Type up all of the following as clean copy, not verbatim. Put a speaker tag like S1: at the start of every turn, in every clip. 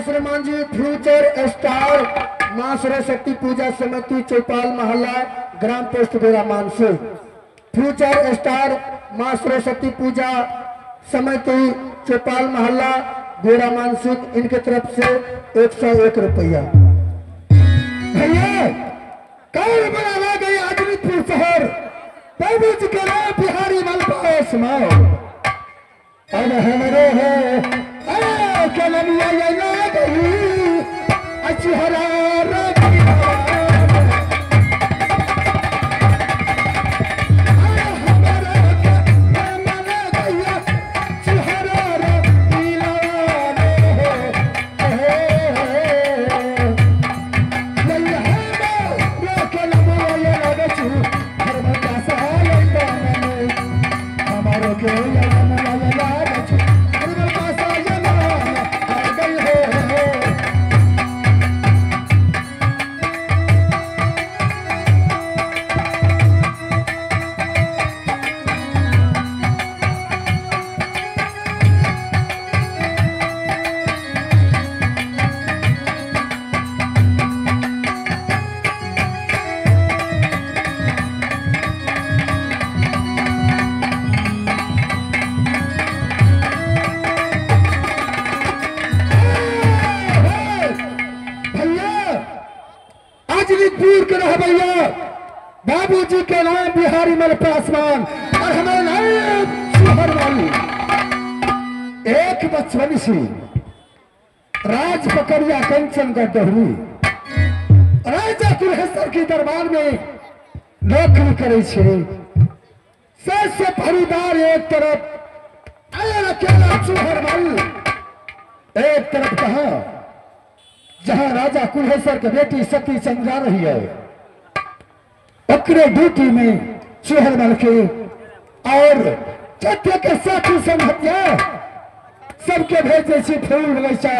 S1: श्रीमान जी future star मां सरस्वती पूजा समिति चौपाल मोहल्ला ग्राम पोस्ट बेरा मानसूर। फ्यूचर स्टार मां सरस्वती पूजा समिति चौपाल मोहल्ला बेरा मानसूर, इनके तरफ से 101 रुपया। भैया कौन बनावा गई आदमीपुर शहर प्रभु जी के नाम बिहारी मलपास माओ अब हमारे है कलमिया गई अच्छी हरा भैया बाबूजी के नाम बिहारी मल पासवान और हमारे नाम शहर वाली एक बचपन से राज पकड़िया कंचन का डहरी राजा कुल्हेश्वर के दरबार में नौकरी करे सबसे परिवार एक तरफ अकेला शहर वाली एक तरफ कहा जहां राजा कुल्हेश्वर के बेटी सती चंद जा रही है ओकरे ड्यूटी में चूहर बल के और चट्टे के साथी संगतिया सबके भेजे से फूल बगीचा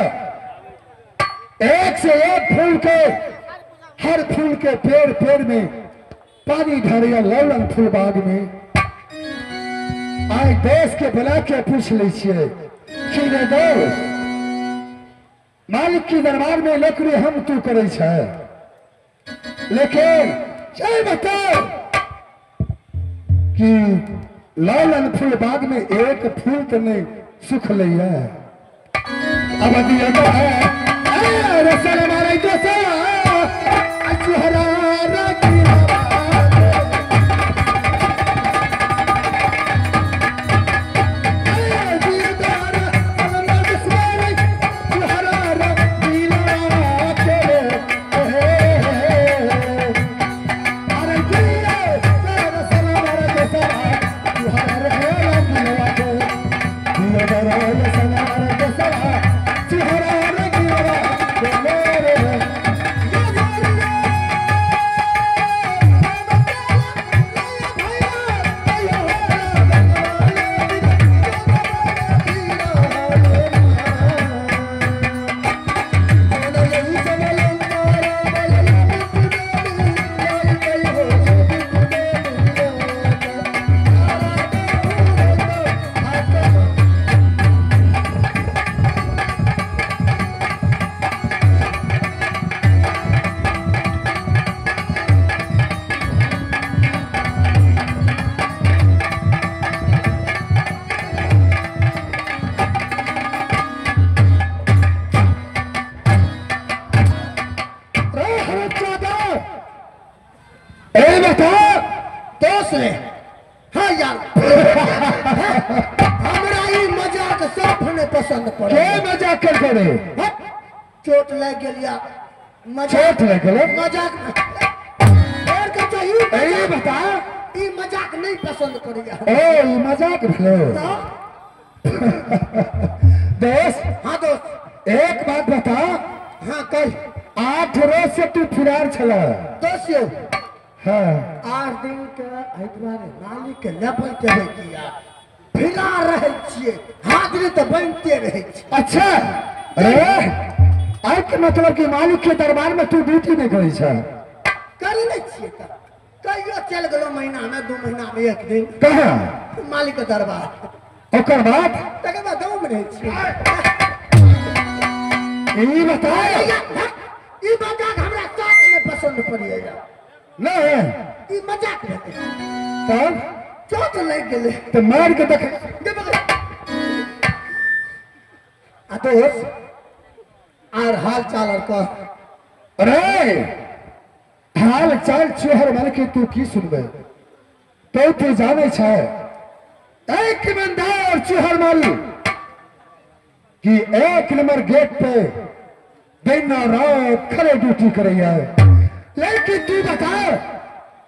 S1: एक से एक फूल के हर फूल के पेड़ पेड़ में पानी ढारिया लौलन फूल बाग में आए देश के बुला के पूछ लीजिए कि रे दोस्त मालिक की दरबार में नौकरी हम तू करे छे लेकिन जय बताओ कि लालन फूल बाग में एक फूल तो नहीं सुख लिया अब दिया तो है रसल मारे जैसा हरा हाँ यार हमरा ही मजाक सब ने पसंद पड़े के मजाक कर करे चोट लग गेलिया चोट लग गेले मजाक और के चाहिए ए बता ई मजाक नहीं पसंद करिया ए ई मजाक भेलो दोस्त हाँ दोस्त एक बात बता हाँ कल 8 रोज से तू फरार छला दोस्त हाँ 8 दिन के एतबारे मालिक के लेबल के किया फिरा रहे छिए हाजिरी तो बनते रहे छी अच्छा अरे आई के मतलब कि मालिक के दरबार में तू ड्यूटी नहीं करै छ करी नहीं छिए त कहियो चल गेलो महीना में 2 महीना में एक दिन कहां मालिक के दरबार ओकर बाद तकर बाद गांव में रहे छी ये बताओ
S2: ई मजाक हमरा साथ में पसंद पड़िएगा
S1: नहीं
S2: ई मजाक रहते
S1: तब
S2: चोट लग गेले
S1: तो मार के देख
S2: दोस्त आर हाल चाल और कह
S1: अरे हाल चाल चोहर मन के तू की सुनबे तो तू जाने छ एक ईमानदार चोहर मल कि एक नंबर गेट पे दिन रात खड़े ड्यूटी करे है लेकिन तू बता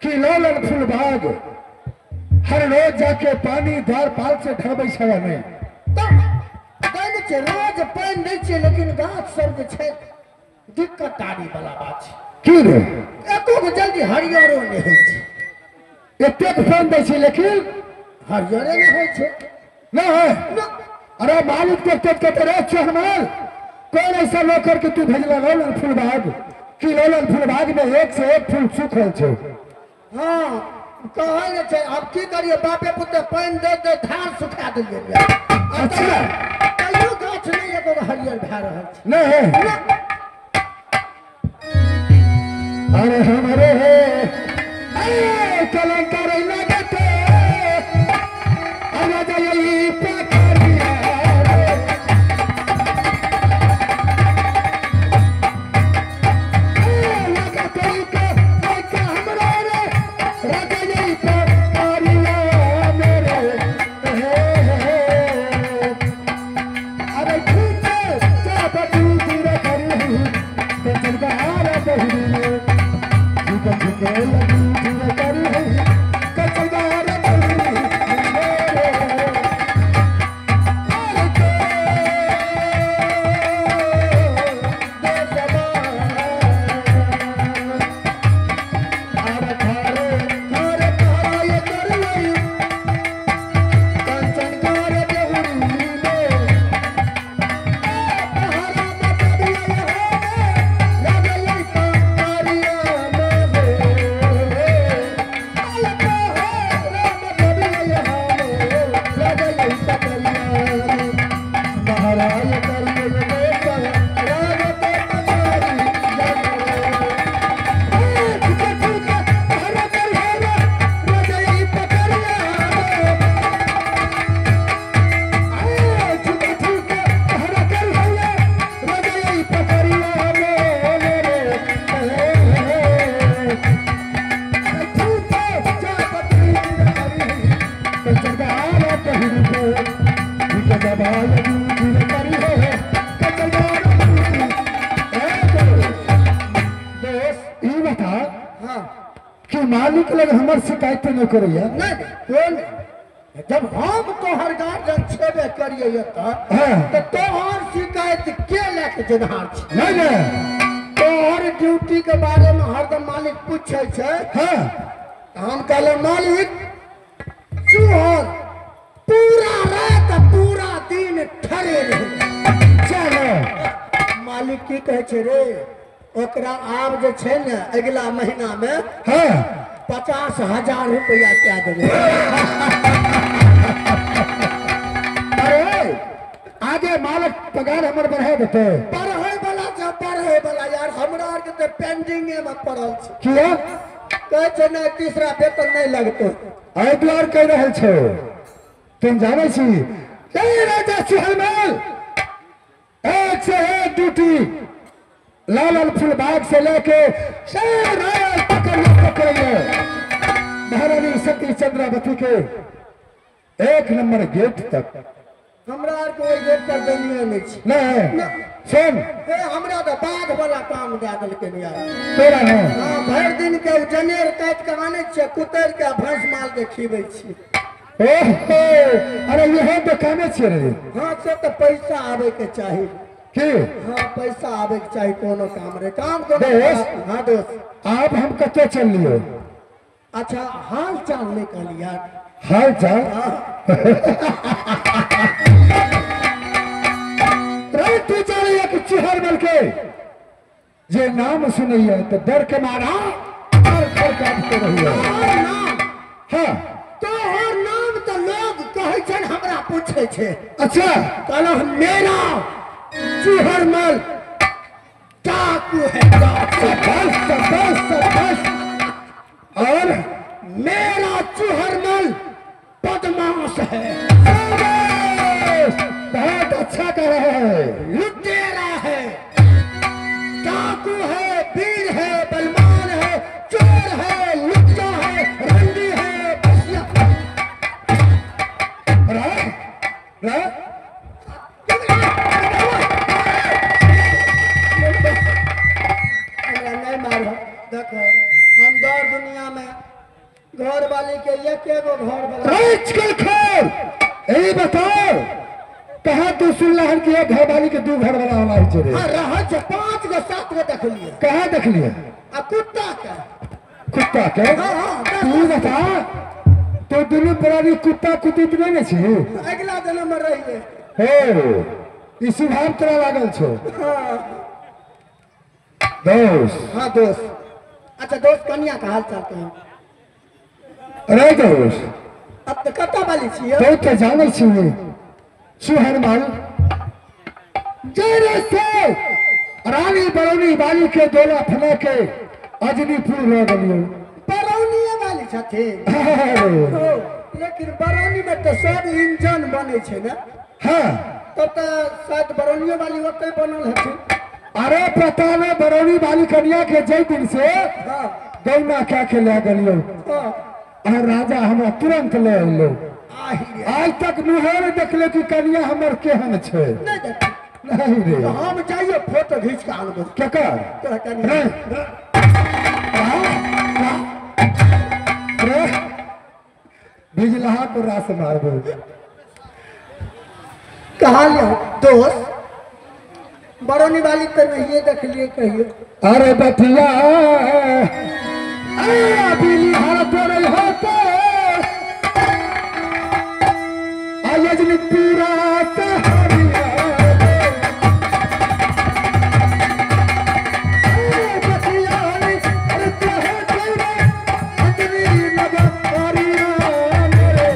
S1: कि लालन फुलबाग हर रोज जाके पानी द्वार पाल से ढरबै छ नहीं
S2: रोज पानी नहीं छे लेकिन गाछ सब जे दिक्कत आनी वाला बात छे
S1: की रे
S2: एको को जल्दी हरियरो नहीं होय छे
S1: एतेक पानी दै छै लेकिन
S2: हरियरे नहीं होय छे
S1: ना है अरे मालिक देखते कहते रे चहमल कौन ऐसा नौकर के तू भेजला लालन फुलबाग कि लालन फुलबाग में एक से एक फूल सूखल छे
S2: हां कहै ने छे अब की करिए बापे पुते पानी दे दे धान सुखा देलिए
S1: अच्छा
S2: कहियो गाछ नहीं एको हरियर भा रहल छे
S1: नहीं अरे हमारे कलंकार लगते राजा यही पकड़िया मालिक लग हमार शिकायत नहीं करिए
S2: नहीं जब हम तोहर गार्जियन छेबे करिए तो तोहर शिकायत के लेके जनार छी
S1: नहीं नहीं
S2: तोहर ड्यूटी के बारे में हरदम मालिक पूछे छे
S1: हां
S2: हम कहले मालिक चोहर पूरा रात पूरा दिन ठरे रहे
S1: चलो
S2: मालिक की कहे छे रे ओकरा आब जे छे ने अगला महीना में
S1: हां
S2: 50,000 रुपया क्या देवे
S1: अरे आगे मालिक पगार हमर बढ़ा देते
S2: पढ़े वाला जब पढ़े वाला यार हमरा के तो पेंडिंग में पड़ल छे
S1: किया
S2: कहे छे ना तीसरा वेतन नहीं लगतो
S1: आइ द्वार कह रहल छो तुम जाने छी ए राजा सुहलमल एक से एक ड्यूटी लालन फुलबाग से लेके शेर रायल पकड़िए महारानी सती चंद्रावती के एक नंबर गेट तक
S2: हमरा कोई गेट पर देनिए नहीं छी
S1: नहीं सुन
S2: ए हमरा तो बाघ वाला काम दे देल के यार
S1: तोरा न
S2: हां भर दिन के जनेर काट के आने छे कुतर के भैंस माल के खीबै छी
S1: ओहो अरे यही तो कामे छे रे
S2: हां से तो पैसा आवे के चाहिए
S1: की
S2: हां पैसा आवे के चाहिए कोनो काम रे काम को
S1: दोस्त
S2: हां दोस्त
S1: आप हम कते चल लियो
S2: अच्छा हाल चाल नहीं कहली यार
S1: हाल चाल रे तू चल एक चिहर बल के जे नाम सुनैया तो डर के मारा और घर काटते रहिए
S2: नाम
S1: हां
S2: तोहर नाम तो लोग कहे छन हमरा पूछे छे
S1: अच्छा
S2: कहलो मेरा चिहरमल डाकू है डाकू।
S1: बस बस बस। और
S2: मेरा चूहरमल बदमाश है।
S1: बहुत अच्छा कर रहे हैं।
S2: लुटेरा है, डाकू है, वीर है, बलवान है, चोर है, लुच्चा है, रंडी है, बसिया। नहीं मारो। देखो हम दौर दुनिया में घर वाली के एक एगो घर वाला।
S1: यही बताओ कहा तू सुन रहा कि एक घर वाली के दो घर वाला होना ही चाहिए।
S2: हाँ रहा जो 5 गो 7 गो देख लिए।
S1: कहाँ देख लिए?
S2: आ कुत्ता का।
S1: कुत्ता के?
S2: हाँ,
S1: तू बता तो दोनों प्राणी कुत्ता कुत्ती तो नहीं छे?
S2: अगला जन्म में रहिए।
S1: हे इसी भाव तेरा लागल छो।
S2: हाँ
S1: दोस्त।
S2: हाँ दोस्त। अच्छा दोस्त कन्या का हाल चाल कहीं?
S1: अरे दोस्त
S2: अब तो कत्ता वाली छिए?
S1: तो क्या जाने छिए? सुहरमल जरे से रानी बरौनी बाली के दोला फना के अजनीपुर ले गलियो।
S2: बरौनिये वाली छथिन। लेकिन बरौनी में तो सब इंजन बने छे ना।
S1: हाँ
S2: तब तो शायद बरौनिये वाली ओते बनल हथिन।
S1: अरे पता नहीं बरौनी वाली कन्या के जय दिन से
S2: हाँ
S1: गौना क्या के ले गलियो।
S2: हाँ
S1: और राजा हमरा तुरंत ले अइलो।
S2: आही रे।
S1: आज तक मुहर देखले कि कन्या हमर केहन छे।
S2: नहीं देख।
S1: नहीं रे
S2: तो हम जाइए फोटो खींच के आनबो।
S1: क्या कर
S2: तोरा कन्या।
S1: बिजलहा को रास मारबो।
S2: कहा लियो दोस्त बरौनी वाली तो नहीं देख लिए कहियो।
S1: अरे बतिया बिली हर तोरे होते आयजनी पूरा सहरिया बतिया अरे तोहे तेरे अंजनी लगा परिया मेरे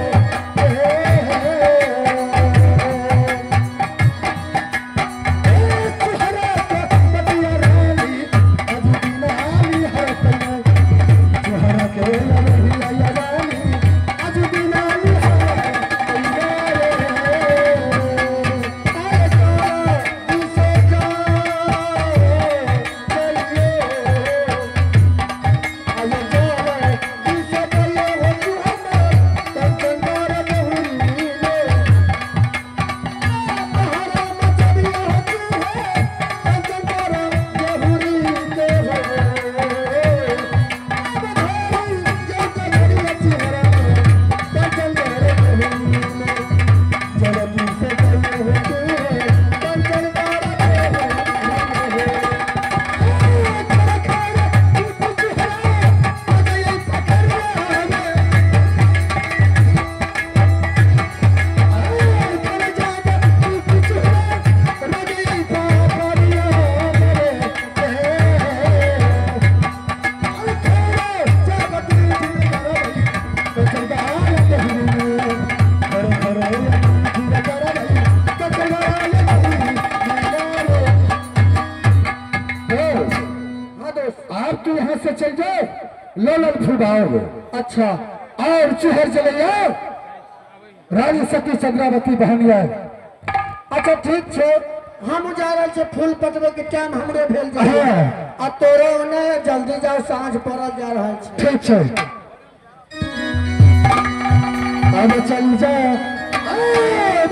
S1: लोलन फुबाओगे। अच्छा और चुहर चले जाओ रानी सती चंद्रावती बहनिया।
S2: अच्छा ठीक छे हम जा रहल छे फूल पटवे के टाइम हमरे भेल जाए। आ तोरे ओने जल्दी जाओ सांझ पड़ल जा रहल छे।
S1: ठीक छे अब चल जा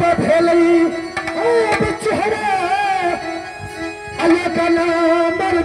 S1: बधेलई अब चुहरा अल्लाह का नाम मर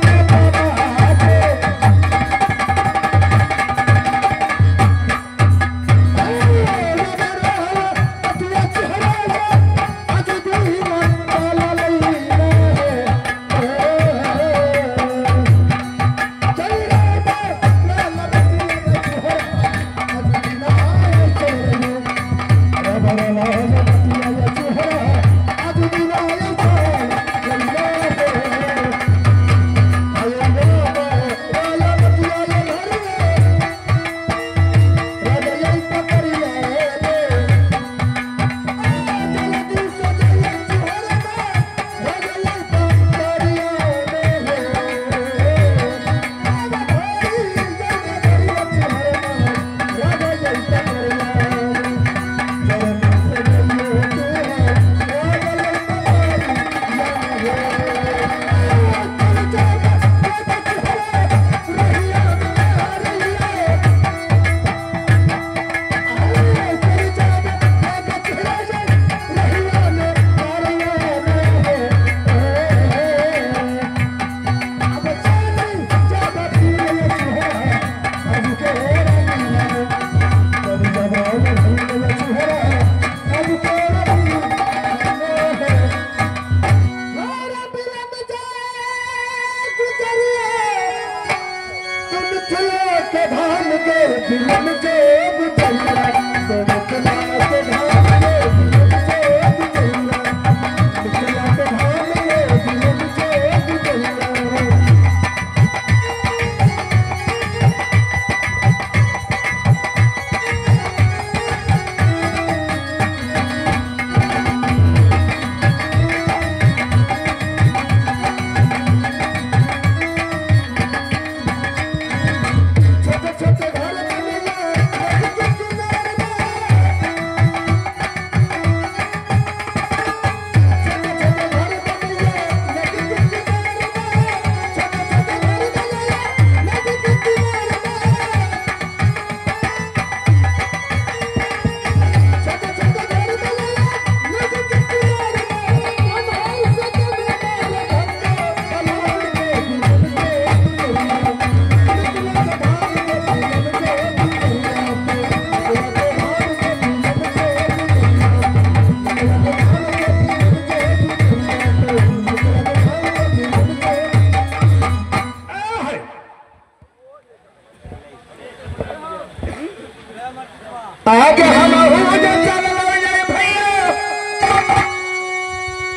S1: आगे हम हो जे चलो ये भैया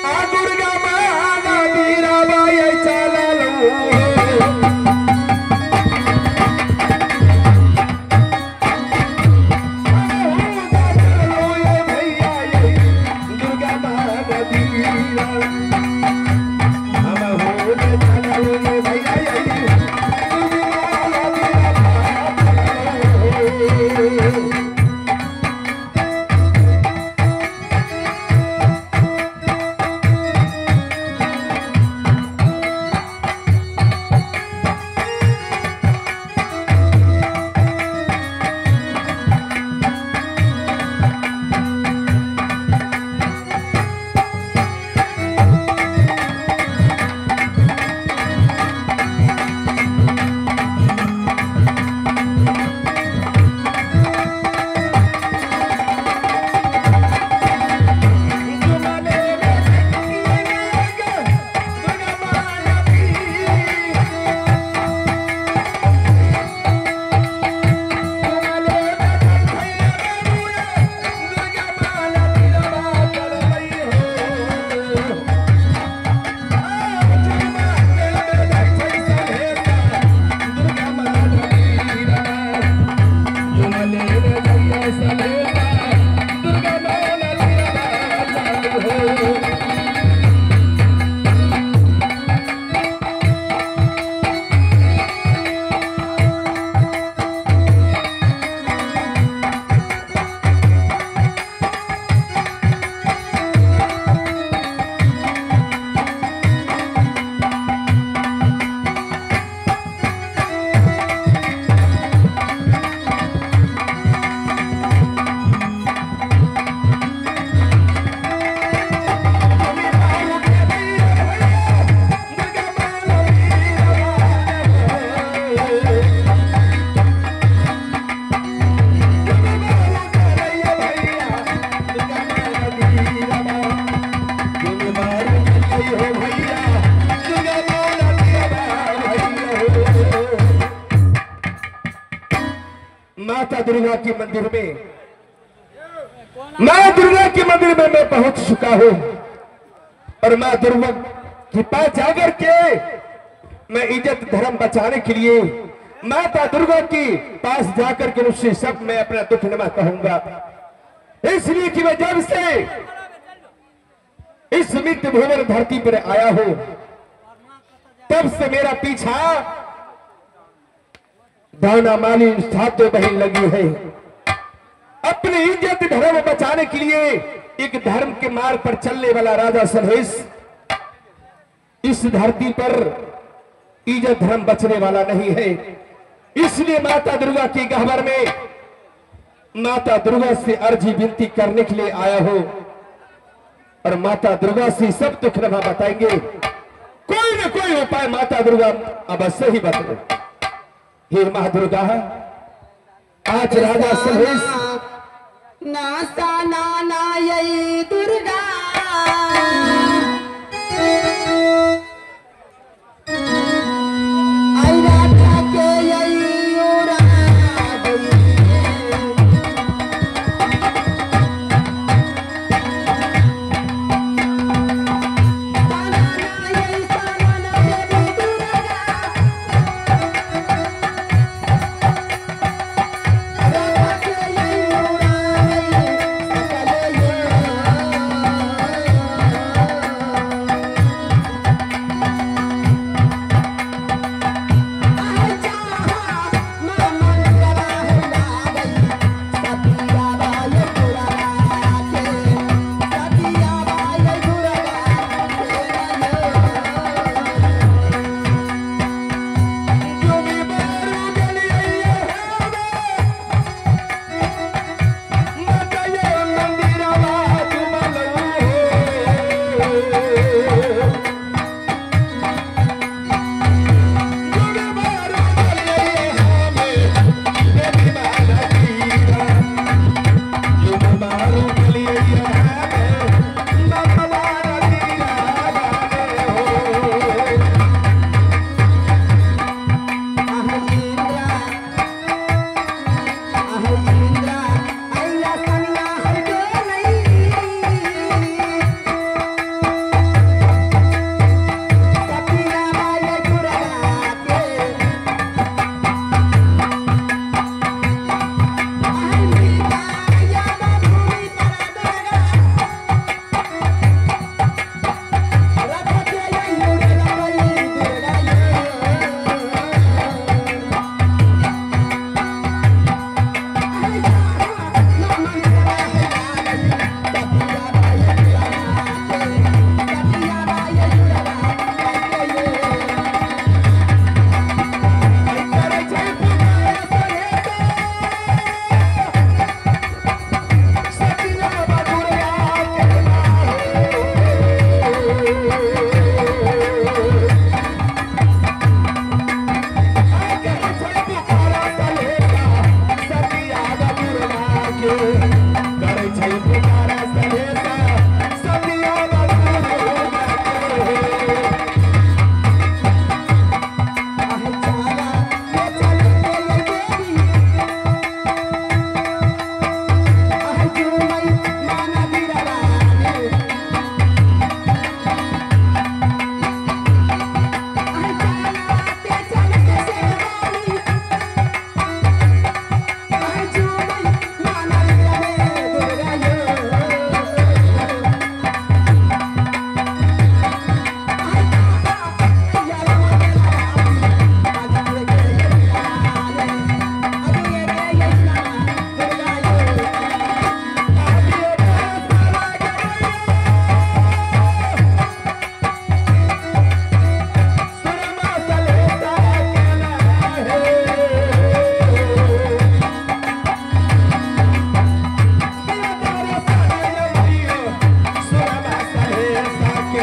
S1: आ दुर्गा माँ बीरा बाई चलो माता दुर्गा के मंदिर में मां दुर्गा के मंदिर में मैं पहुंच चुका हूं और मां दुर्गा के पास जाकर के मैं इज्जत धर्म बचाने के लिए माता दुर्गा के पास जाकर के उससे सब मैं अपना दुख नमा कहूंगा, इसलिए कि मैं जब से इस मित्र भूमि धरती पर आया हूं तब से मेरा पीछा दाना माली सातों बहन लगी है। अपनी इज्जत धर्म बचाने के लिए एक धर्म के मार्ग पर चलने वाला राजा सलहेश इस धरती पर इज्जत धर्म बचने वाला नहीं है। इसलिए माता दुर्गा के गहवर में माता दुर्गा से अर्जी विनती करने के लिए आया हो और माता दुर्गा से सब दुख नमा बताएंगे। कोई न कोई उपाय माता दुर्गा अवश्य ही बताए। हे मां दुर्गा, आज राजा सलहेश
S3: नासा नाना यही दुर्गा आई राधा के यही ओरा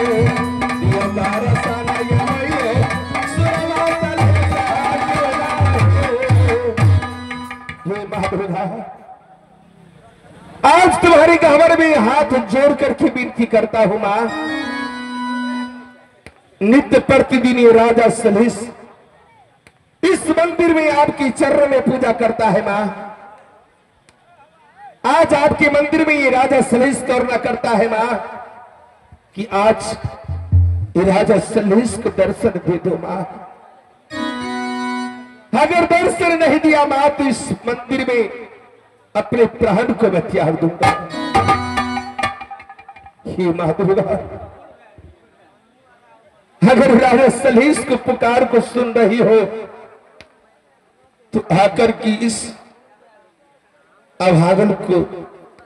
S1: दियो तारसाना यमयो सुरवा तले हे महादुर्गा, आज तुम्हारी गहवर में हाथ जोड़ करके विनती करता हूं मां। नित्य प्रतिदिन ये राजा सलहेश इस मंदिर में आपकी चरण में पूजा करता है मां। आज आपके मंदिर में ये राजा सलहेश करना करता है मां कि आज ये राजा सलहेश को दर्शन दे दो मां। अगर दर्शन नहीं दिया मां तो इस मंदिर में अपने प्राण को मैं त्याग दूंगा। हे मां दुर्गा, अगर राजा सलहेश को पुकार को सुन रही हो तो आकर की इस अभागन को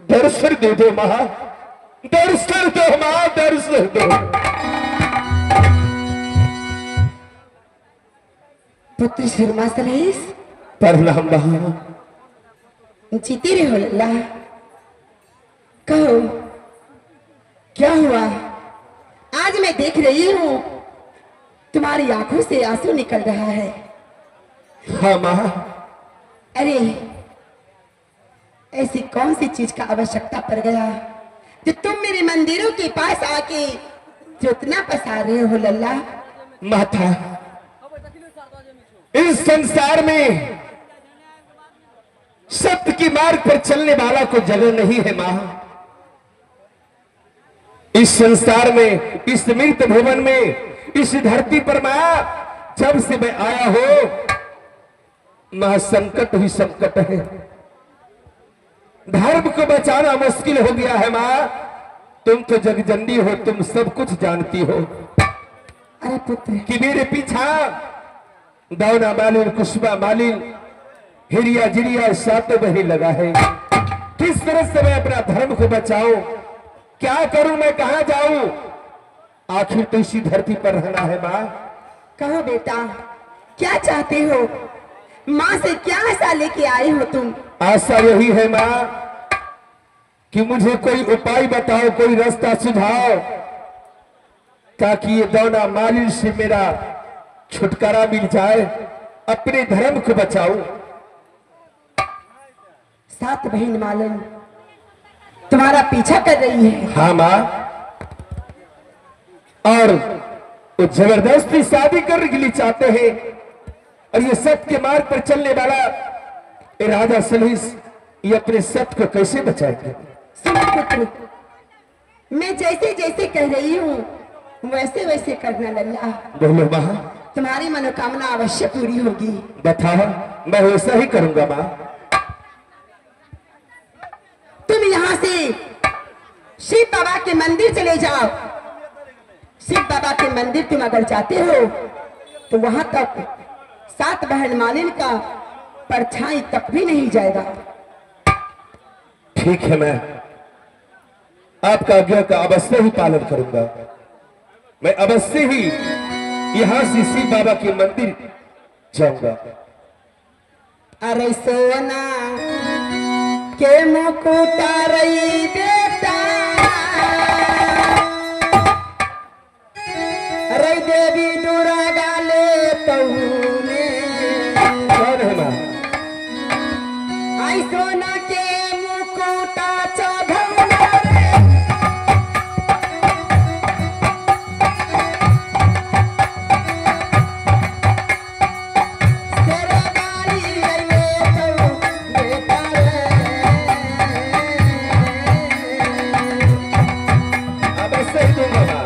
S1: दर्शन दे दो मां, दर्शन दो मां, दर्शन दो।
S3: पुत्र शर्मा सलहेश,
S1: प्रणाम मां।
S3: जीते रहो लल्ला। कहो क्या हुआ? आज मैं देख रही हूँ तुम्हारी आंखों से आंसू निकल रहा है।
S1: हाँ मां।
S3: अरे ऐसी कौन सी चीज का आवश्यकता पड़ गया जो तुम मेरे मंदिरों के पास आके जो इतना पसार रहे हो लल्ला?
S1: माता, इस संसार में सत्य की मार्ग पर चलने वाला को जगह नहीं है मां। इस संसार में, इस मृत भुवन में, इस धरती पर मां जब से मैं आया हो मां संकट ही संकट है। धर्म को बचाना मुश्किल हो गया है मां। तुम तो जगजननी हो, तुम सब कुछ जानती हो।
S3: अरे पुत्र,
S1: कि मेरे पीछा दावना मालिन, कुशबा मालिन, हिरिया जिरिया सातों बहन लगा है। किस तरह से मैं अपना धर्म को बचाऊं? क्या करूं? मैं कहां जाऊं? आखिर तो इसी धरती पर रहना है मां।
S3: कहो बेटा, क्या चाहते हो? माँ से क्या आशा लेके आए हो तुम?
S1: आशा यही है मां कि मुझे कोई उपाय बताओ, कोई रास्ता सुझाओ ताकि ये दावना मालिन से मेरा छुटकारा मिल जाए, अपने धर्म को बचाऊं।
S3: सात बहन मालन तुम्हारा पीछा कर रही है।
S1: हाँ मां, और वो जबरदस्ती शादी करने के लिए चाहते हैं। और ये सत्य के मार्ग पर चलने वाला ये राजा सलहेश ये अपने सत्य को कैसे बचाएंगे?
S3: सुनो पुत्र, मैं जैसे जैसे कह रही हूँ वैसे वैसे करना लल्ला।
S1: बोलो मां।
S3: तुम्हारी मनोकामना अवश्य पूरी होगी।
S1: बताओ, मैं वैसा ही करूंगा मां।
S3: तुम यहाँ से शिव बाबा के मंदिर चले जाओ। शिव बाबा के मंदिर तुम अगर जाते हो तो वहां तक सात बहन मालिन का परछाई तक भी नहीं जाएगा।
S1: ठीक है, मैं आपका आज्ञा का अवश्य ही पालन करूंगा। मैं अवश्य ही यहां से शिव बाबा के मंदिर जाऊंगा।
S3: अरे सोना के मुकुटा रही बेटा, अरे देवी दुर्गा ले तूने।
S1: कौन है मां?
S3: आई सोना के मुकुटा चढ़ौना रे, तेरे गाली ले तू बेटा रे।
S1: अवश्य ही दूंगा मां।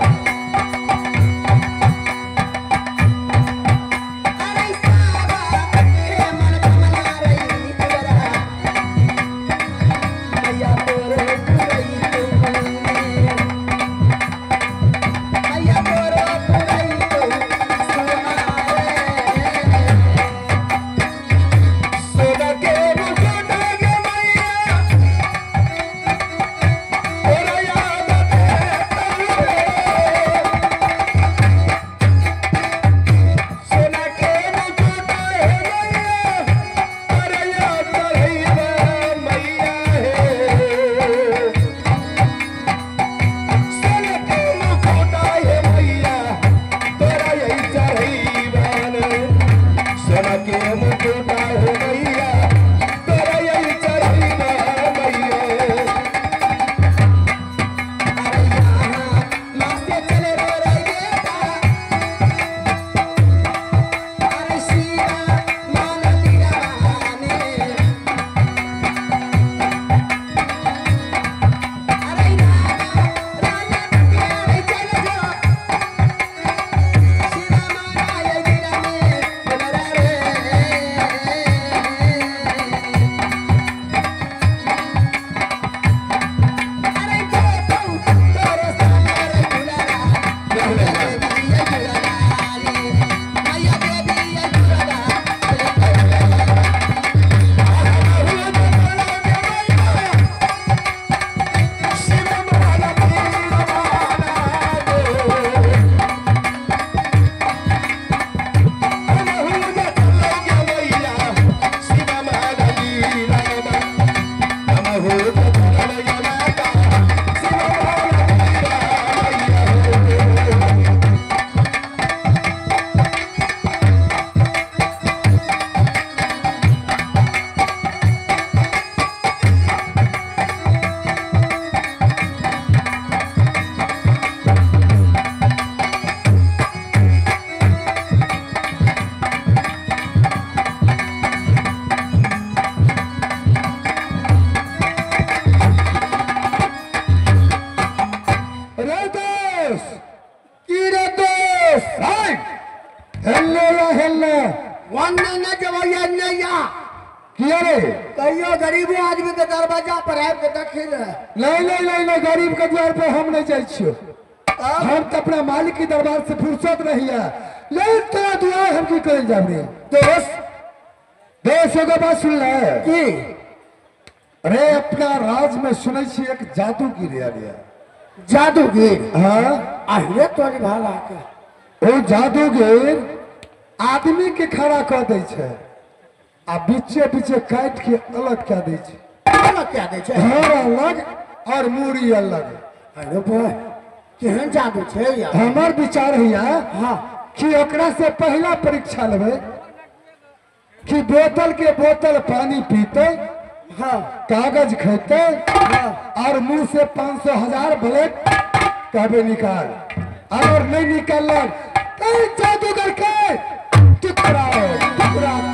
S1: हेलो या हेलो
S2: वन्ने न जवैया नैया
S1: किया रे
S2: कहियो गरीबो आदमी के दरवाजा पर आबि के देखिल
S1: नहीं गरीब के द्वार पर हम नहीं जाए छियो हम तो अपना मालिक के दरबार से फुर्सत नहीं है लेकिन तोरा दुआ हम की करे जाब रे दोस्त एगो बात सुन ले
S2: की
S1: अरे अपना राज में सुनै छी एक जादूगिर आलिया
S2: जादूगिर
S1: हाँ
S2: आहिरे तोरी भाला के
S1: ओ जादूगिर आदमी के खड़ा कर दै छै आ बीचे बीचे काट के अलग क्या दै छै
S2: अलग क्या दै छै
S1: हर अलग और मूड़ी अलग
S2: अरे भाई केहन जादू छै यार
S1: हमार विचार है
S2: हाँ
S1: कि ओकरा से पहला परीक्षा लेबै कि बोतल के बोतल पानी पीते
S2: हाँ
S1: कागज खेते
S2: हाँ
S1: और मुंह से 500,000 ब्लैक कहबे निकाल अगर नहीं निकालक तो जादूगर के टुकड़ा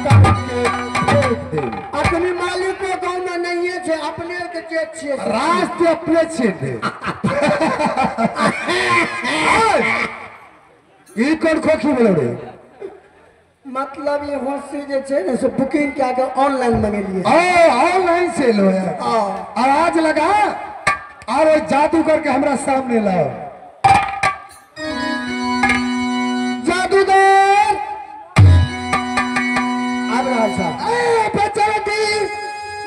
S1: काट के फेंक दे
S2: अपने मालिक को गाँव में नहीं है अपने के चेत छिए
S1: रास्ते अपने छेद दे ई कोन खोखी बोलो रे
S2: मतलब ये होशी जे छै ने से बुकिंग क्या के ऑनलाइन मंगेलिए
S1: ऑनलाइन सेल हो है आवाज लगा और वो जादूगर के हमरा सामने लाओ जादूगर
S2: अब रहा साहब
S1: बचती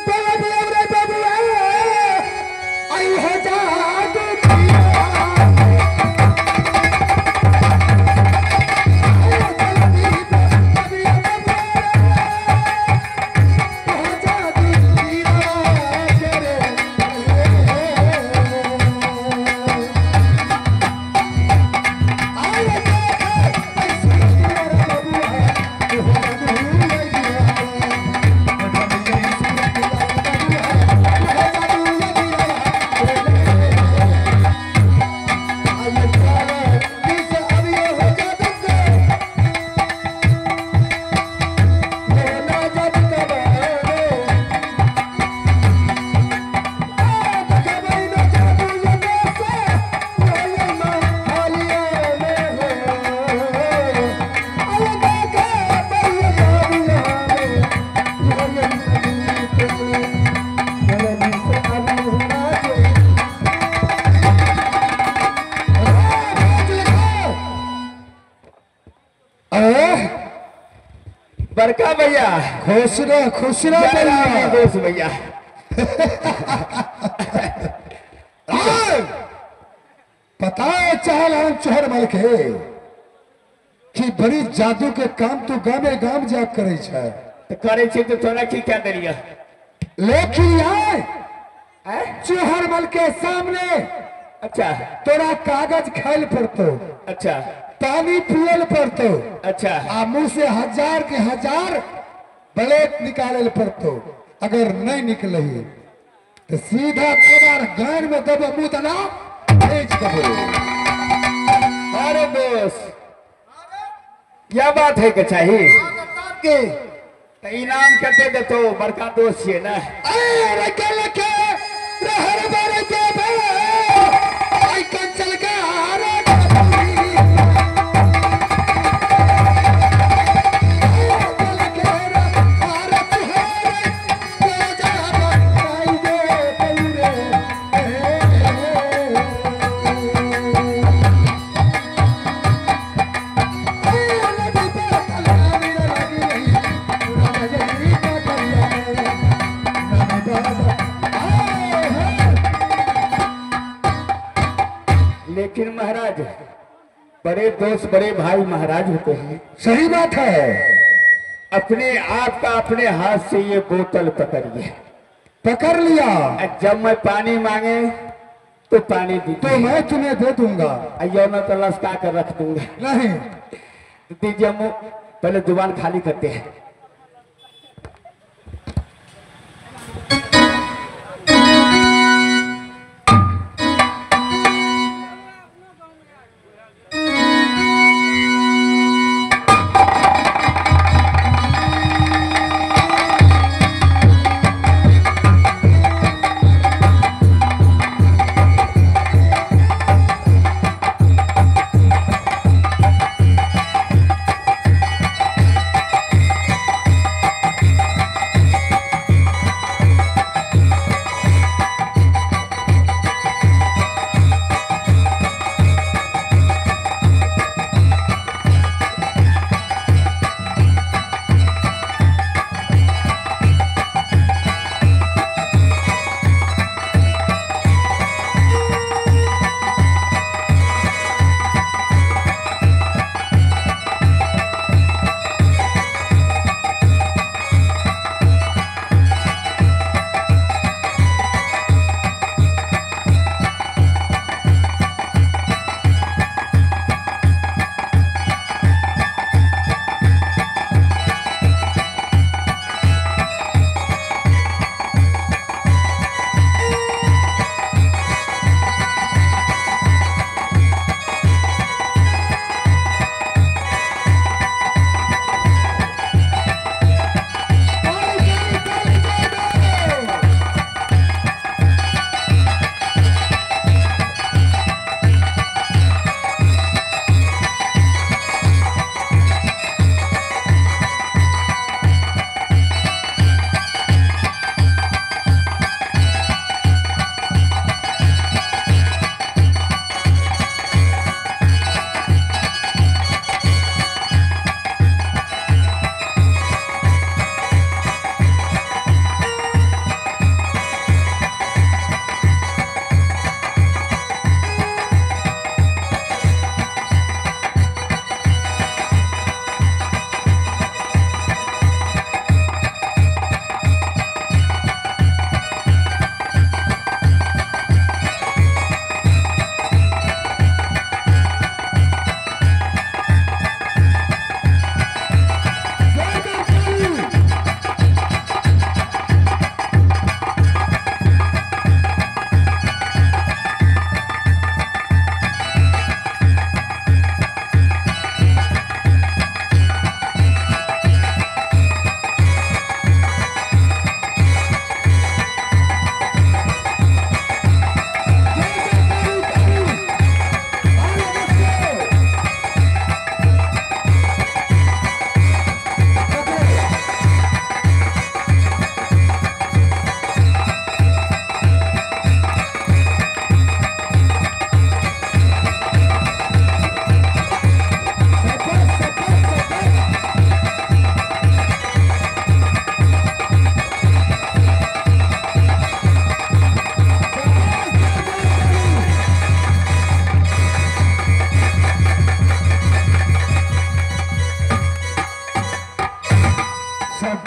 S1: बाबू रे बाबू आई हो जादू
S2: बड़का भैया
S1: खुश रह
S2: दोस्त भैया
S1: पता है चाहल हम चोहर मल के कि बड़ी जादू के काम तू गामे गाम जा करे छै
S2: तो करे छी तो तोरा की क्या करिया
S1: लेकिन आए चोहर मल के सामने
S2: अच्छा
S1: तोरा कागज खाइल पड़तो
S2: अच्छा
S1: पानी पियल पड़तो
S2: अच्छा
S1: आ मुंह से 1000 के 1000 ब्लैक निकाले पड़तो अगर नहीं निकलही तो सीधा तोबार गान में दब मुंह तना भेज दबो
S2: अरे दोस्त क्या बात है कि चाहिए तो इनाम करते दे तो बड़का दोस्त छे ना
S1: अरे के लके रहर बारे देबे आई कंचल का हारे
S2: लेकिन महाराज बड़े दोस्त बड़े भाई महाराज होते हैं
S1: सही बात है
S2: अपने आप का अपने हाथ से ये बोतल पकड़िए
S1: पकड़ लिया
S2: जब मैं पानी मांगे तो पानी
S1: तो
S2: दीजिए
S1: मैं तुम्हें दे दूंगा
S2: यौना तो लसका कर रख दूंगा
S1: नहीं
S2: दीजिए मुँह पहले जुबान खाली करते हैं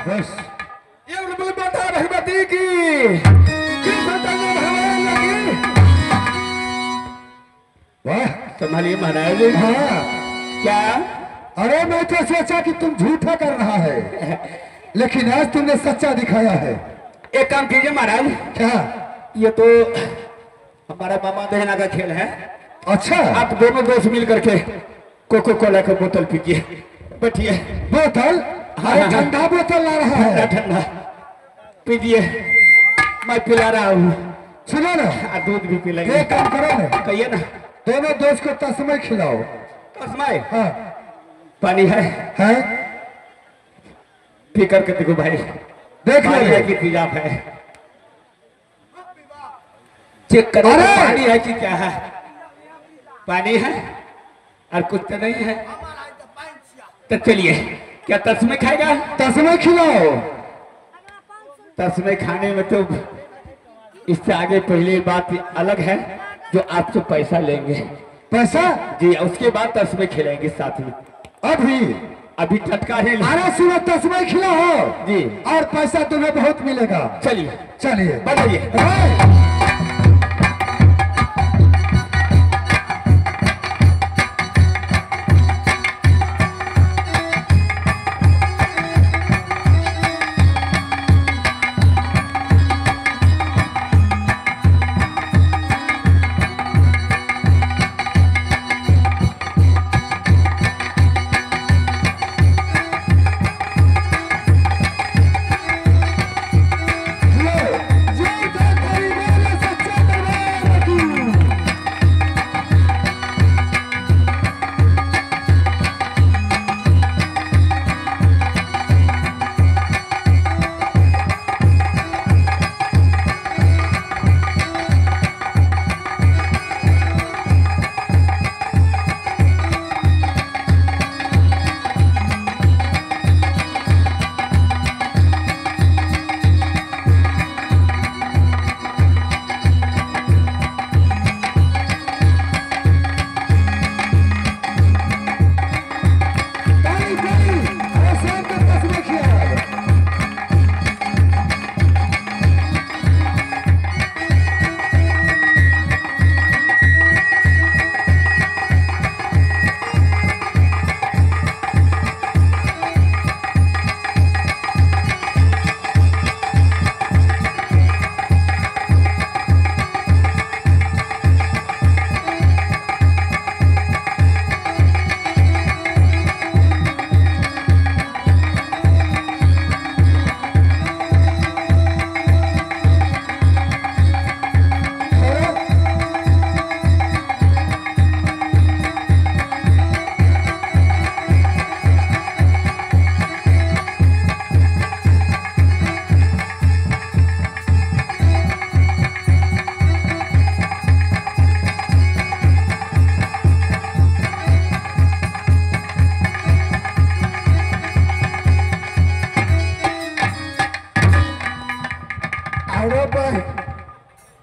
S1: बस
S2: ये बिल्कुल बता भगवती की किस तंग भगवान लगी।
S1: वाह
S2: संभालिए महाराज।
S1: हाँ
S2: क्या?
S1: अरे मैं तो सोचा कि तुम झूठा कर रहा है, लेकिन आज तुमने सच्चा दिखाया है।
S2: एक काम कीजिए महाराज।
S1: क्या?
S2: ये तो हमारा मामा बहना का खेल है।
S1: अच्छा
S2: आप दोनों दोस्त मिल करके कोको कोला का बोतल पीजिए। बैठिए।
S1: बोतल?
S2: हाँ,
S1: अरे
S2: हाँ।
S1: ठंडा बोतल ला रहा
S2: ठंडा
S1: है।
S2: ठंडा पीजिए, मैं पिला रहा हूँ।
S1: सुनो ना,
S2: दूध भी पिलाइए।
S1: एक काम करो ना,
S2: कहिए ना।
S1: दोनों दोस्त को तस्मै खिलाओ।
S2: तस्मै?
S1: हाँ
S2: पानी है?
S1: है,
S2: पी करके देखो भाई,
S1: देख
S2: पानी है
S1: लो।
S2: कि तेजाब है, चेक करो।
S1: अरे!
S2: पानी है कि क्या है? पानी है और कुछ तो नहीं है। तो चलिए, क्या तस्मै खाएगा?
S1: तस्मै खिलाओ।
S2: तस्मै खाने में तो इससे आगे पहले बात अलग है, जो आपसे पैसा लेंगे।
S1: पैसा?
S2: जी, उसके बाद तस्मै खिलाएंगे साथ में। अभी टटका है।
S1: अरे सुनो, तस्मै खिलाओ
S2: जी।
S1: और पैसा तुम्हें बहुत मिलेगा।
S2: चलिए
S1: चलिए
S2: बताइए।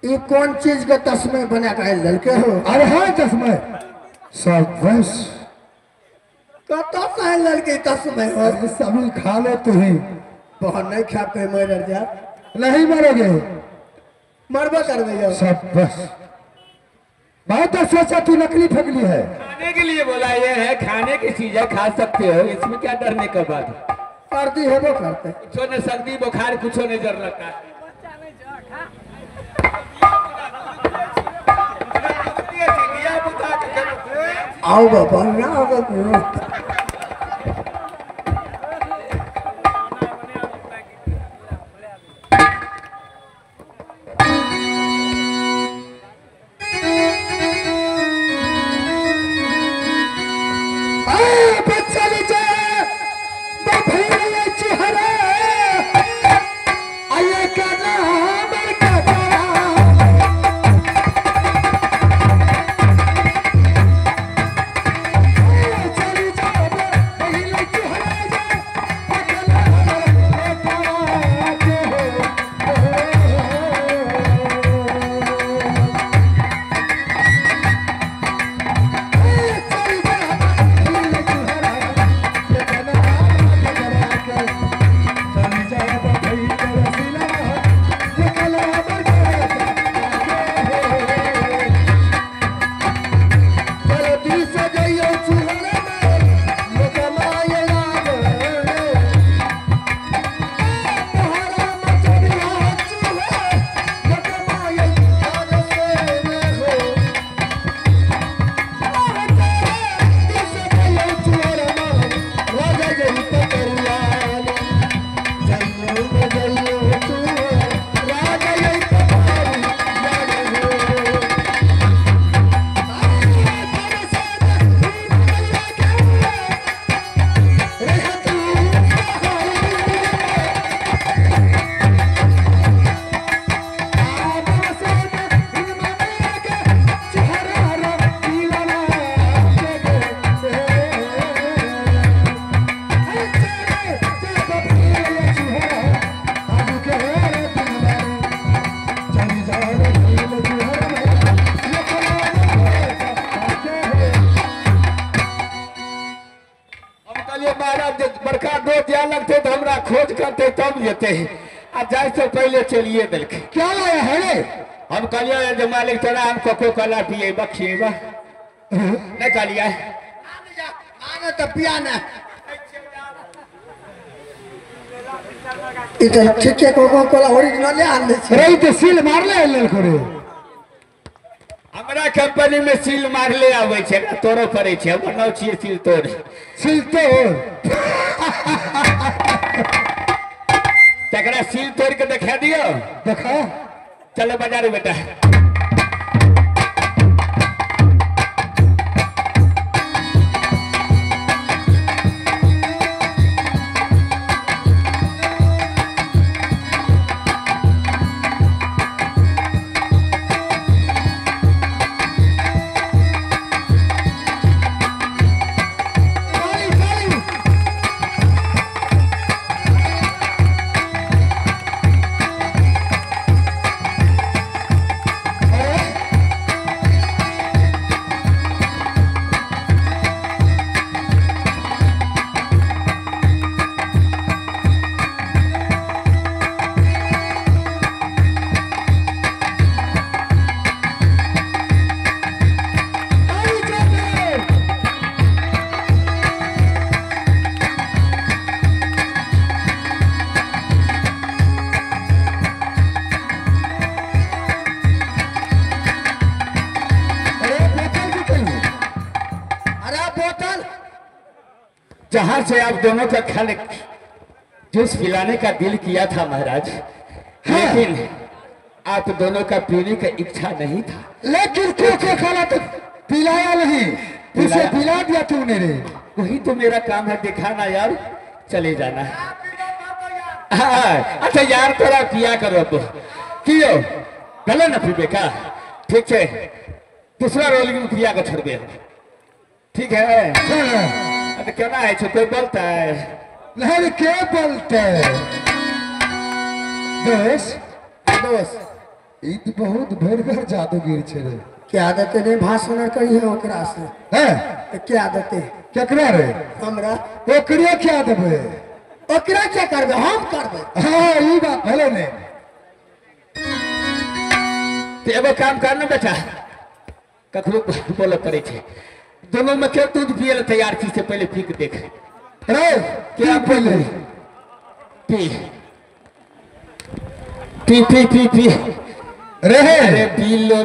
S4: ये कौन चीज के तस्मे बना के लड़के हो?
S1: अरे हाँ तस्मै शाबाश।
S4: कतो से लड़के तस्मे हो?
S1: अरे सभी खा लो तुम्हें।
S4: बहुत नहीं खा के मर जा।
S1: नहीं मरोगे,
S4: मरबो करबे।
S1: शाबाश। मैं तो सोचा तू नकली फकली है।
S2: खाने के लिए बोला ये है, खाने की चीजें खा सकते हो, इसमें क्या डरने का बात है।
S4: सर्दी हेबो करते।
S2: कुछो ने सर्दी बुखार कुछो नहीं डर लगता है।
S4: आओ बाबा ना बाबा।
S1: चली जा
S2: कहलिए महाराज बड़का दो दिया लगते तो हमरा खोज करते तब जेते आ जाए से पहले चलिए दिल
S1: क्या लाया है रे?
S2: हम कहलिए जो मालिक तोरा हम कोको कोला पिए खिएबा नहीं कहलिए
S4: आने तो पिया ना इधर ठीक है कोको कोला ओरिजिनल आन दे छे
S1: रे तो सील मारले लेल करे
S2: हमरा कंपनी में सील मारले आवे छे तोरो पड़े छे बनाओ छिए सील तोड़ तकरा सील तोड़ के दिखा दियो
S1: देखा
S2: चलो बाजार बेटा जहां से आप दोनों का खाने जूस पिलाने का दिल किया था महाराज लेकिन आप दोनों का पीने का इच्छा नहीं था
S1: लेकिन क्यों क्या खाना तो पिलाया नहीं उसे पिला दिया तूने रे
S2: वही तो मेरा काम है दिखाना यार चले जाना हाँ अच्छा यार थोड़ा पिया करो अब कियो गले न पीबे का ठीक है दूसरा रोलिंग में पिया कर छोड़ दे ठीक है तो क्या ना है कोई बोलता है
S1: नहीं क्या बोलते
S4: दोस्त
S1: ई तो बहुत भयंकर जादूगर छे रे
S4: क्या आदत नहीं भाषण करी है ओकरा से
S1: हैं
S4: तो क्या आदत है
S1: केकरा रे
S4: हमरा
S1: ओकरे क्या देबे
S4: ओकरा क्या करबे हम करबे
S1: हां ई बात भले नहीं
S2: तो एगो काम करना बेटा कखनो बोले पड़े छे दोनों में क्यों दूध पिए ला तैयार थी से पहले पी के देख
S1: रे क्या बोले
S2: पी पी पी पी पी
S1: रे
S2: अरे पी लो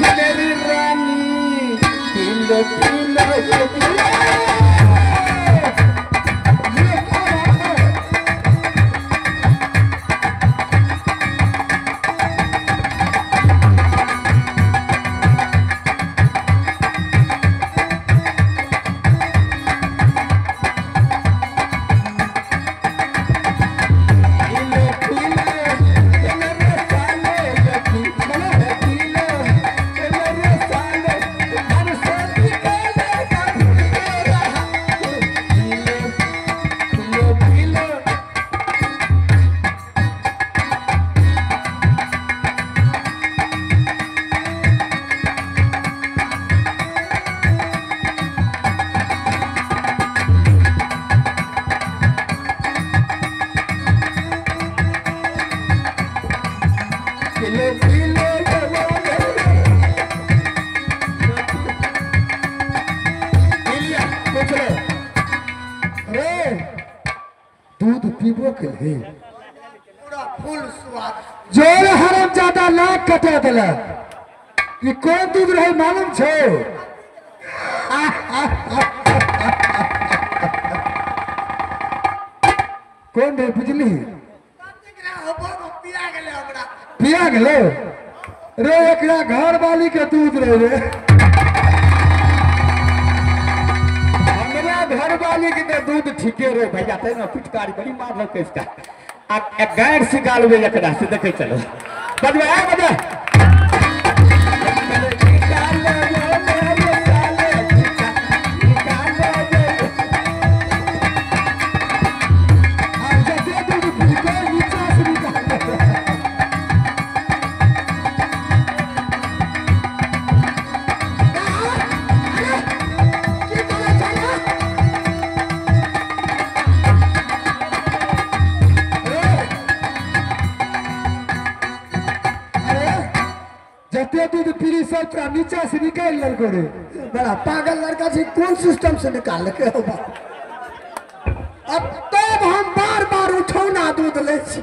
S2: मेरी रानी पी लो
S1: दूध पीबो के लिए
S4: पूरा फुल स्वाद
S1: जोर हरम ज्यादा लाख कटा दिला ये कौन दूध रहे मालूम छो कौन रे बुझली पिया गेलो रे एकरा घर वाली के दूध रहे रे
S2: घर वाले के दूध ठीके रे भैया ते ना पिटकारी बड़ी मार लो के इसका आ गैर सिकाल में एकरा से देखे चलो बजवा बजा
S1: चल तोरा नीचा से निकाल ललको रे।
S4: बड़ा पागल लड़का छी, कौन सिस्टम से निकाल के होगा। अब तब हम बार बार उठौना दूध ले छी।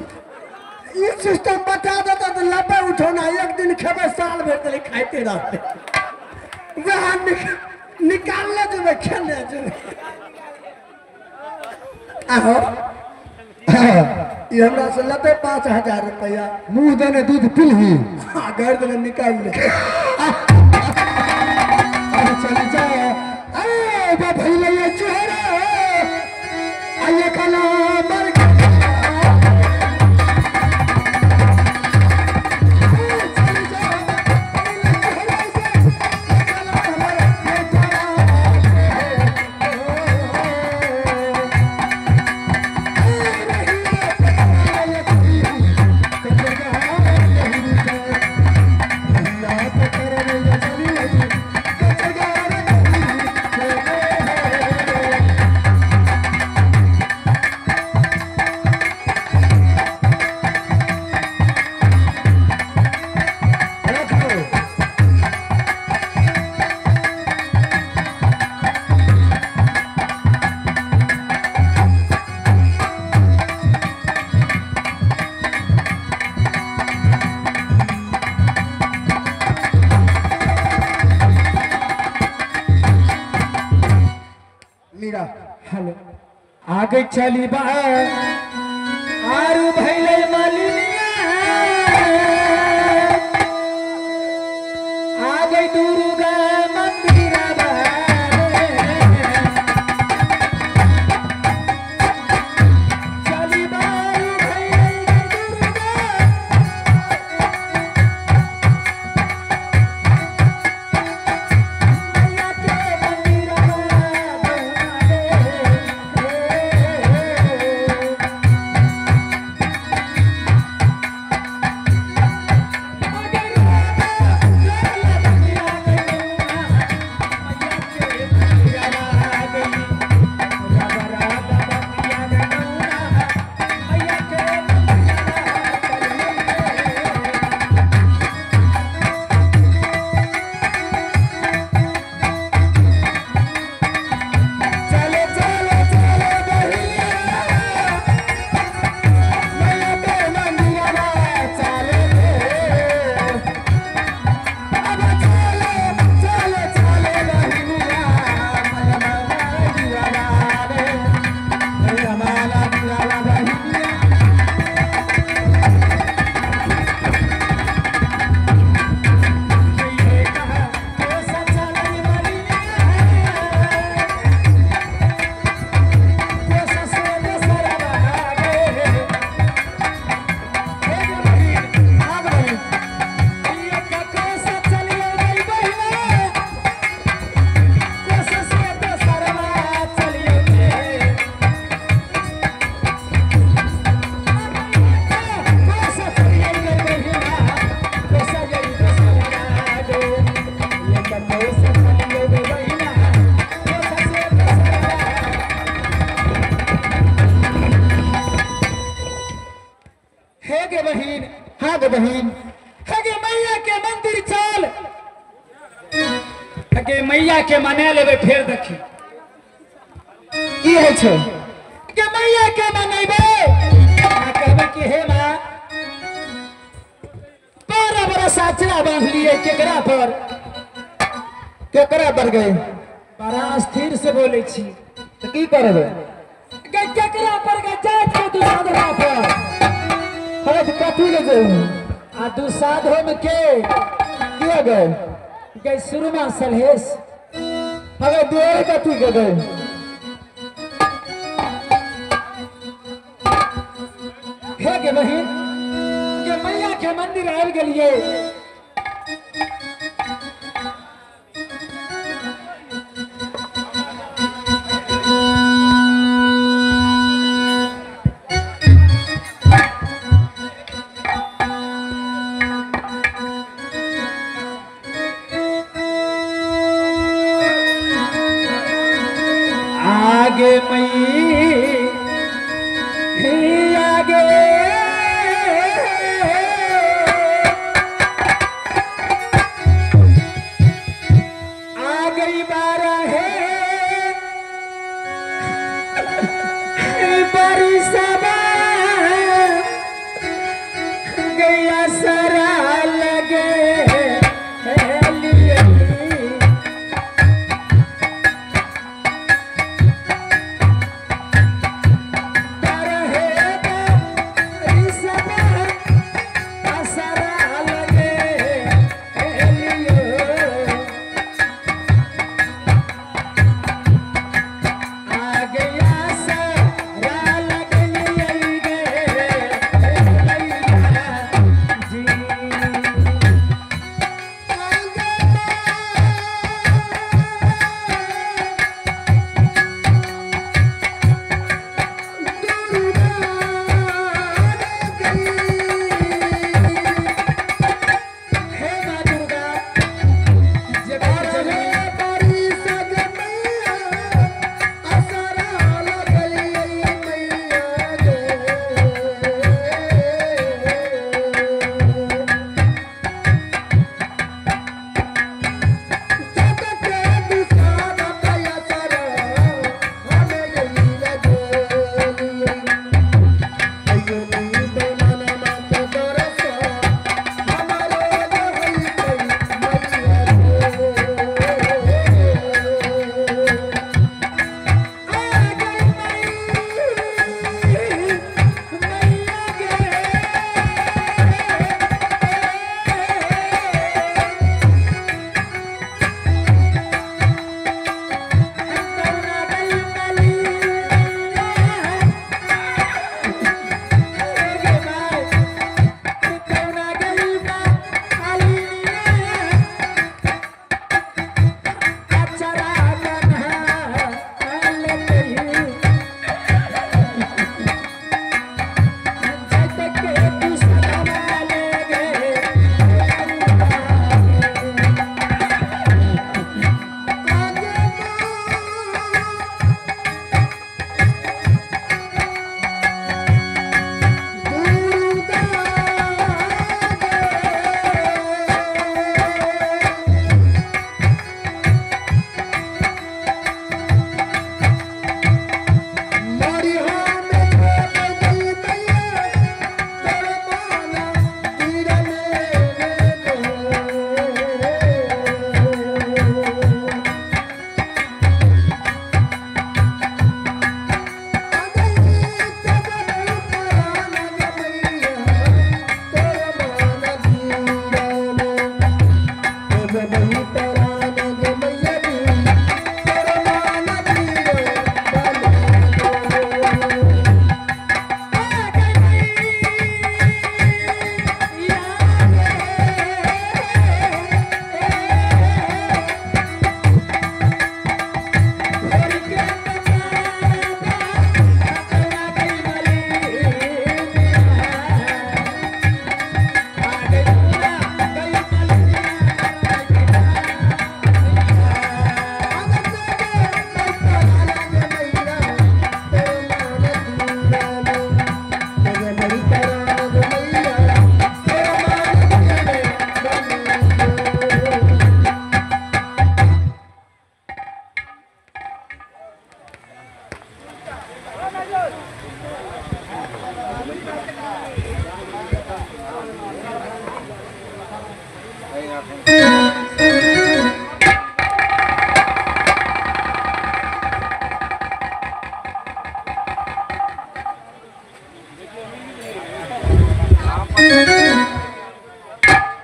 S4: ये सिस्टम बता देता तो लबे उठौना एक दिन खेबे साल भर तक खाते रहते। वह निकालने जो खेलने जो आहो ये हमरा से लबे 5000 रुपया
S1: मुंह देने दूध पिलही।
S4: हाँ घर देने निकाल ले।
S1: अरे चल जा अरे बा भैया ये चेहरा आये खाना मर गया। हेलो आगे चली बा आरु भैले मालिनिया आगे दुर्गा मंदिरा बा चली बा आरु भैले दुर्गा मैया के मंदिरा बहन हगे मैया के मंदिर चल हगे मैया के मना लेबे फेर देखी की है छो के मैया के मनेबे आ कहबे कि हे मां 12 बरस साचरा बांध लिए केकरा पर गए बड़ा स्थिर से बोले छी तो की करबे केकरा पर गए जात के दुसाधरा पर हाथ कथी ले जाऊ आ दुसाधो में के किया गए सुरमा सलहेश अगर दुआरे कथी के गए हे के बहिन के मैया के मंदिर आबि गेलिए आगे आगे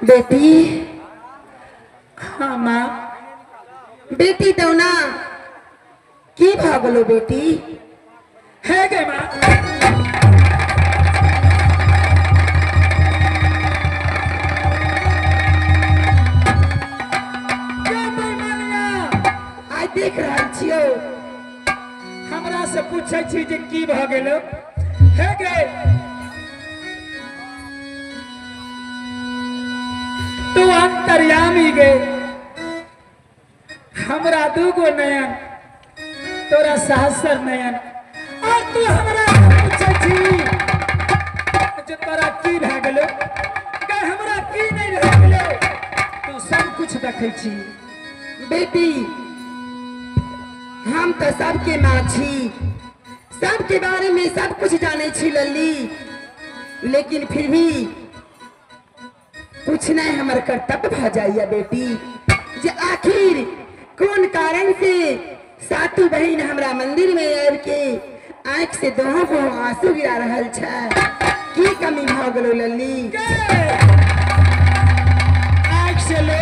S3: बेटी, हाँ माँ, बेटी तो ना की भागलो बेटी
S5: है गे माँ।
S3: आई देख रहा छियो,
S5: हमरा से पूछे छी जे की भ गेलो है गे। तू अंतर्यामी गे, हमरा दूगो नयन तोरा सहस्र नयन, और तू हमरा पूछे छी जे तोरा की भ गेलो गे। हमरा की नहीं रह गेलो, तू सब कुछ देखे छी
S3: बेटी। हम तो सबके माँ छी, सबके बारे में सब कुछ जाने छी लल्ली, लेकिन फिर भी पूछना हमर कर्तव्य भ जाइए बेटी जे आखिर कौन कारण से सातु बहन हमरा मंदिर में आब के आंख से दोहों को आंसू गिरा रहल छै। की कमी भ गेलो लल्ली?
S5: आँख से लो,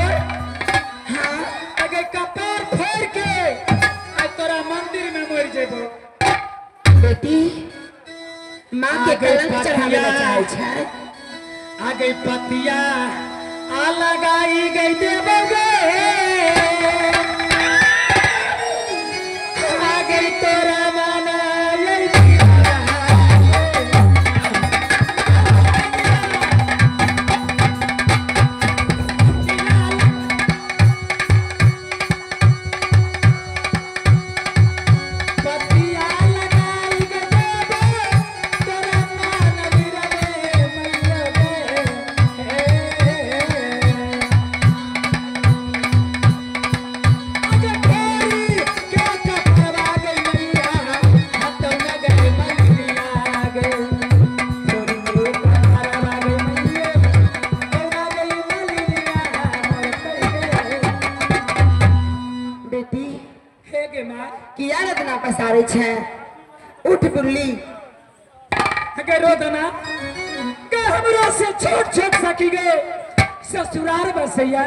S3: हाँ
S5: अगे कपार फोड़ के आज तोरा मंदिर में मर जेबो।
S3: बेटी, माँ के कलंक चढ़ावे ला चाहे छै।
S5: आगे पतिया आ लगाई गई देवगे, आगे तोरा माना यही पतिया लगाई गई देवगे, तोरा माना विरहे
S3: बेटी,
S5: हे गे माँ,
S3: किया रत्ना पसारे छै? उठ बुल्ली।
S5: गे रोदना, गे हमरा से छोट छोट सखी गे ससुराल बसैया,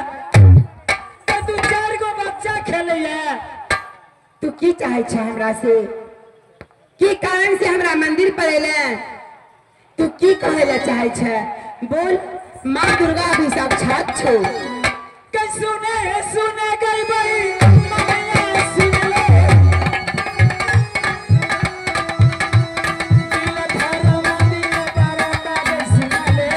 S5: गे तू 4 गो बच्चा खेलैया।
S3: तू की चाहे छै हमरा से? की कारण से हमरा मंदिर पर एले? तू की कहे ला चाहे छै? बोल। माँ दुर्गा भी साक्षात छो।
S5: गे सुने सुने गई बई मैया सुन ले, दिल धर्म दिल करता गे सुन ले।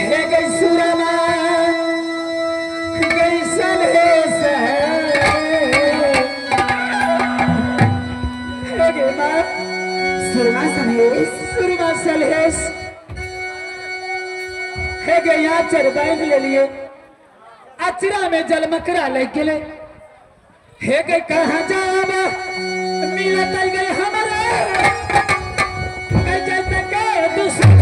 S5: हे गई सुरमा गई सलहेस हे गई माँ
S3: सुरमा सलहेस
S5: सुरमा सलहेस हे गई आचर बांध ले लिए अचरा में जल मकरा लग गए हे गई कहाँ जाबा मिलत गई हमारे जैसे के दुश्मन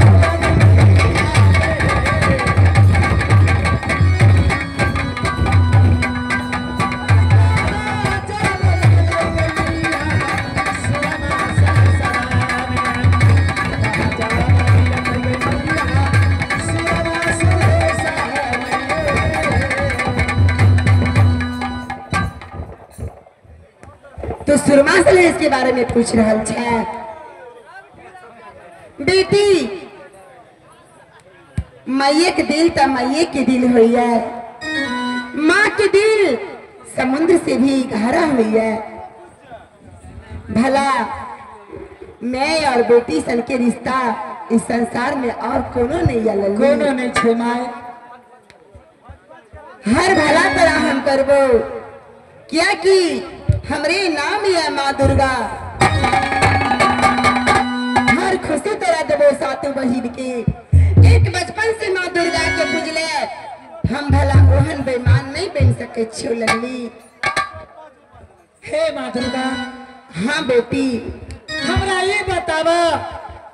S3: तो सुरमा सलहेस के बारे में पूछ रहा है बेटी मैये के दिल तो मैये के दिल हुई है माँ के दिल समुद्र से भी गहरा हुई है भला मैं और बेटी सन के रिश्ता इस संसार में और कोनो नहीं अलग
S5: कोनो नहीं छे माए
S3: हर भला तरह हम करबो क्या कि हमरे नाम है माँ दुर्गा हर खुशी तरह देवो सातु बहिन के एक बचपन से माँ दुर्गा के पूजले हम भला ओहन बेईमान नहीं बन सके छो लगली
S5: हे माँ दुर्गा
S3: हाँ बेटी
S5: हमरा ये बतावा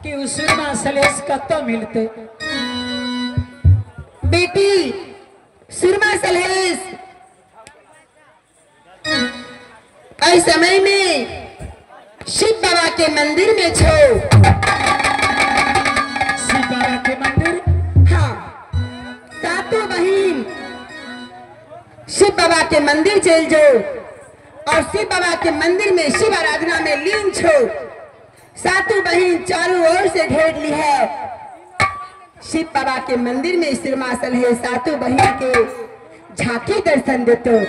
S5: कि उस सुरमा सलहेस कतो मिलते
S3: बेटी सुरमा सलहेस इस समय में शिव बाबा के मंदिर में छो
S5: शिव बाबा के मंदिर
S3: हाँ सातों बहन शिव बाबा के मंदिर चल जाओ और शिव बाबा के मंदिर में शिव आराधना में लीन छो सातों बहन चारों ओर से घेर ली है शिव बाबा के मंदिर में सुरमा सलहेस सातों बहन के झांकी दर्शन देते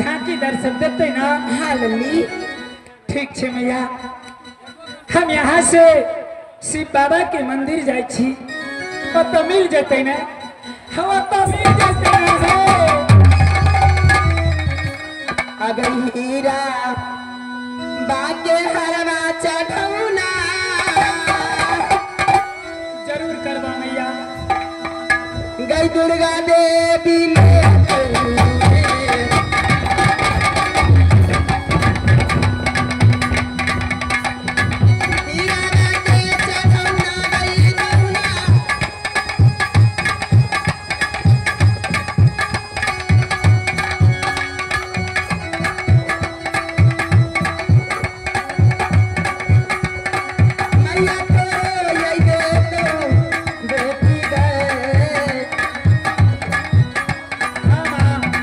S5: झांकी दर्शन देते ना
S3: हाँ लल्ली
S5: ठीक छे मैया हम यहाँ से शिव बाबा के मंदिर जाय छी तो मिल जते ना हम तो मिल जते ना
S3: अगर हीरा बाके हरवा चढ़ौना
S5: जरूर करवा मैया
S3: गई दुर्गा देवी ले हीरा बाके चढ़ौना गई दुर्गा मैया तो यही दे तो बेटी दे
S5: हाँ माँ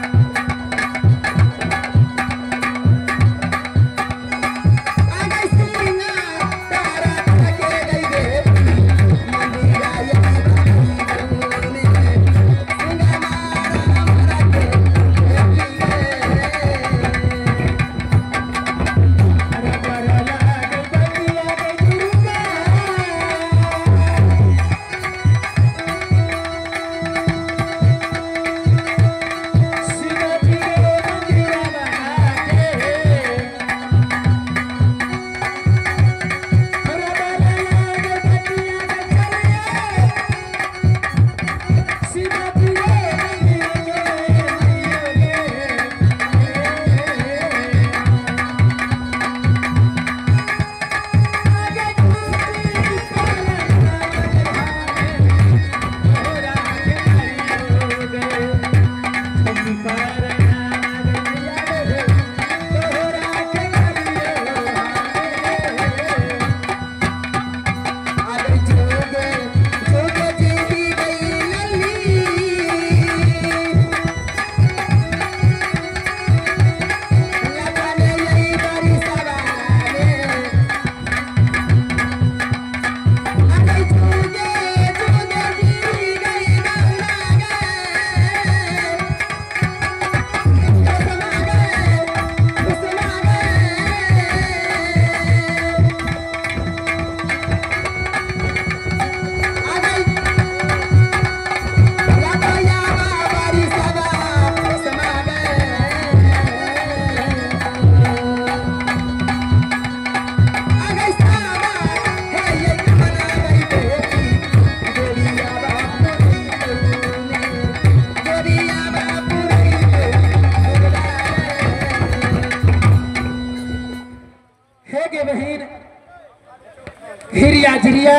S5: हिरिया झिरिया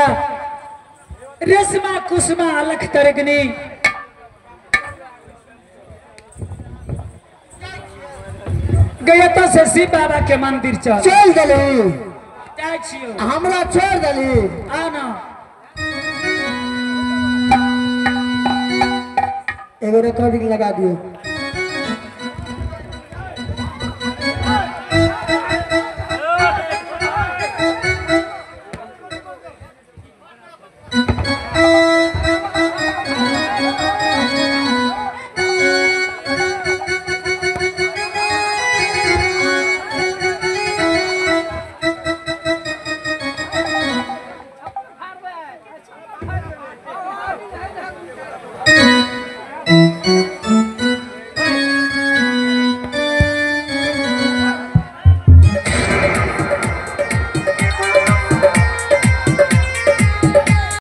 S5: रेशमा कुसुमा अलख तरगनी गया तो से शिव बाबा के मंदिर चल
S4: चल गली
S5: जाय छियो
S4: हमरा छोड़ दली
S5: आ ना
S4: एगो रिकॉर्डिंग लगा दियो